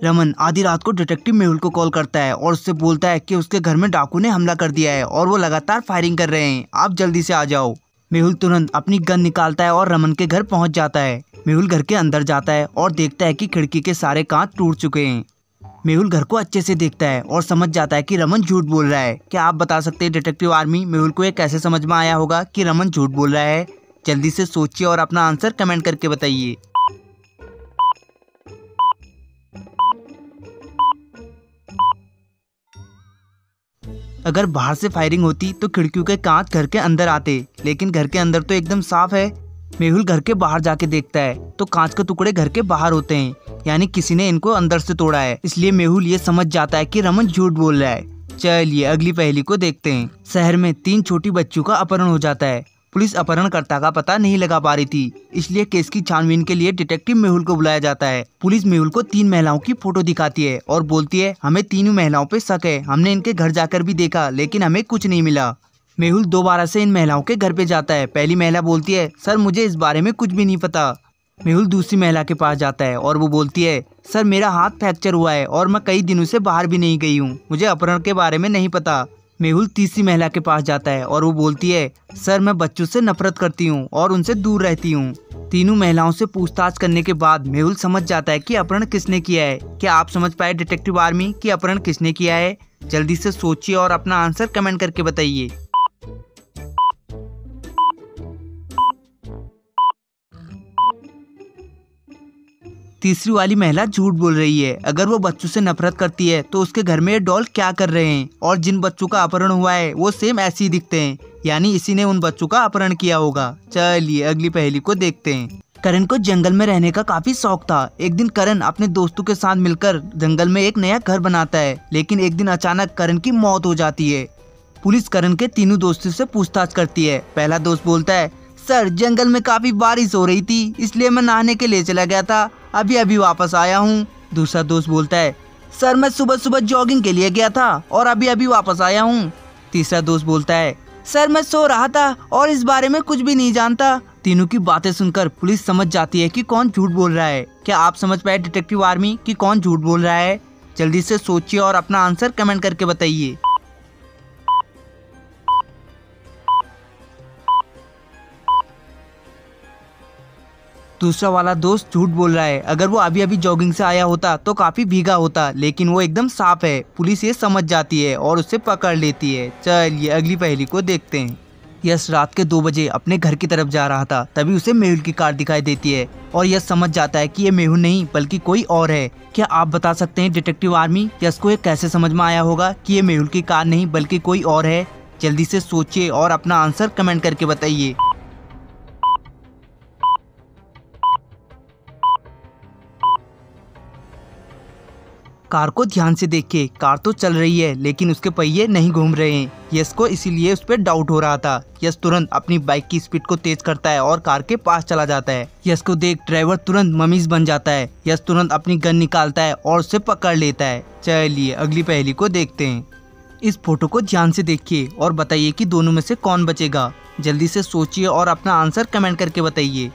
रमन आधी रात को डिटेक्टिव मेहुल को कॉल करता है और उससे बोलता है कि उसके घर में डाकू ने हमला कर दिया है और वो लगातार फायरिंग कर रहे हैं, आप जल्दी से आ जाओ। मेहुल तुरंत अपनी गन निकालता है और रमन के घर पहुंच जाता है। मेहुल घर के अंदर जाता है और देखता है कि खिड़की के सारे कांच टूट चुके हैं। मेहुल घर को अच्छे से देखता है और समझ जाता है कि रमन झूठ बोल रहा है। क्या आप बता सकते हैं डिटेक्टिव आर्मी, मेहुल को ये कैसे समझ में आया होगा कि रमन झूठ बोल रहा है? जल्दी से सोचिए और अपना आंसर कमेंट करके बताइए। अगर बाहर से फायरिंग होती तो खिड़कियों के कांच घर के अंदर आते, लेकिन घर के अंदर तो एकदम साफ है। मेहुल घर के बाहर जाके देखता है तो कांच के टुकड़े घर के बाहर होते हैं, यानी किसी ने इनको अंदर से तोड़ा है। इसलिए मेहुल ये समझ जाता है कि रमन झूठ बोल रहा है। चलिए अगली पहेली को देखते हैं। शहर में 3 छोटी बच्चियों का अपहरण हो जाता है। पुलिस अपहरणकर्ता का पता नहीं लगा पा रही थी, इसलिए केस की छानबीन के लिए डिटेक्टिव मेहुल को बुलाया जाता है। पुलिस मेहुल को 3 महिलाओं की फोटो दिखाती है और बोलती है हमें तीनों महिलाओं पे शक है, हमने इनके घर जाकर भी देखा लेकिन हमें कुछ नहीं मिला। मेहुल दोबारा से इन महिलाओं के घर पे जाता है। पहली महिला बोलती है सर मुझे इस बारे में कुछ भी नहीं पता। मेहुल दूसरी महिला के पास जाता है और वो बोलती है सर मेरा हाथ फ्रैक्चर हुआ है और मैं कई दिनों से बाहर भी नहीं गई हूँ, मुझे अपहरण के बारे में नहीं पता। मेहुल तीसरी महिला के पास जाता है और वो बोलती है सर मैं बच्चों से नफरत करती हूँ और उनसे दूर रहती हूँ। तीनों महिलाओं से पूछताछ करने के बाद मेहुल समझ जाता है कि अपहरण किसने किया है। क्या आप समझ पाए डिटेक्टिव आर्मी कि अपहरण किसने किया है? जल्दी से सोचिए और अपना आंसर कमेंट करके बताइए। तीसरी वाली महिला झूठ बोल रही है। अगर वो बच्चों से नफरत करती है तो उसके घर में ये डॉल क्या कर रहे हैं? और जिन बच्चों का अपहरण हुआ है वो सेम ऐसे ही दिखते हैं, यानी इसी ने उन बच्चों का अपहरण किया होगा। चलिए अगली पहेली को देखते हैं। करण को जंगल में रहने का काफी शौक था। एक दिन करण अपने दोस्तों के साथ मिलकर जंगल में एक नया घर बनाता है, लेकिन एक दिन अचानक करण की मौत हो जाती है। पुलिस करण के तीनों दोस्तों से पूछताछ करती है। पहला दोस्त बोलता है सर जंगल में काफी बारिश हो रही थी, इसलिए मैं नहाने के लिए चला गया था, अभी अभी वापस आया हूँ। दूसरा दोस्त बोलता है सर मैं सुबह सुबह जॉगिंग के लिए गया था और अभी अभी वापस आया हूँ। तीसरा दोस्त बोलता है सर मैं सो रहा था और इस बारे में कुछ भी नहीं जानता। तीनों की बातें सुनकर पुलिस समझ जाती है कि कौन झूठ बोल रहा है। क्या आप समझ पाए डिटेक्टिव आर्मी कि कौन झूठ बोल रहा है? जल्दी से सोचिए और अपना आंसर कमेंट करके बताइए। दूसरा वाला दोस्त झूठ बोल रहा है। अगर वो अभी अभी जॉगिंग से आया होता तो काफी भीगा होता, लेकिन वो एकदम साफ है। पुलिस ये समझ जाती है और उसे पकड़ लेती है। चलिए अगली पहेली को देखते हैं। यश रात के 2 बजे अपने घर की तरफ जा रहा था, तभी उसे मेहुल की कार दिखाई देती है और यश समझ जाता है कि ये मेहुल नहीं बल्कि कोई और है। क्या आप बता सकते हैं डिटेक्टिव आर्मी, यश को ये कैसे समझ में आया होगा कि ये मेहुल की कार नहीं बल्कि कोई और है? जल्दी से सोचिए और अपना आंसर कमेंट करके बताइए। कार को ध्यान से देखिए, कार तो चल रही है लेकिन उसके पहिए नहीं घूम रहे हैं। यश को इसीलिए उस पर डाउट हो रहा था। यश तुरंत अपनी बाइक की स्पीड को तेज करता है और कार के पास चला जाता है। यश को देख ड्राइवर तुरंत ममीज बन जाता है। यश तुरंत अपनी गन निकालता है और उसे पकड़ लेता है। चलिए अगली पहेली को देखते हैं। इस फोटो को ध्यान से देखिए और बताइए कि दोनों में से कौन बचेगा। जल्दी से सोचिए और अपना आंसर कमेंट करके बताइए।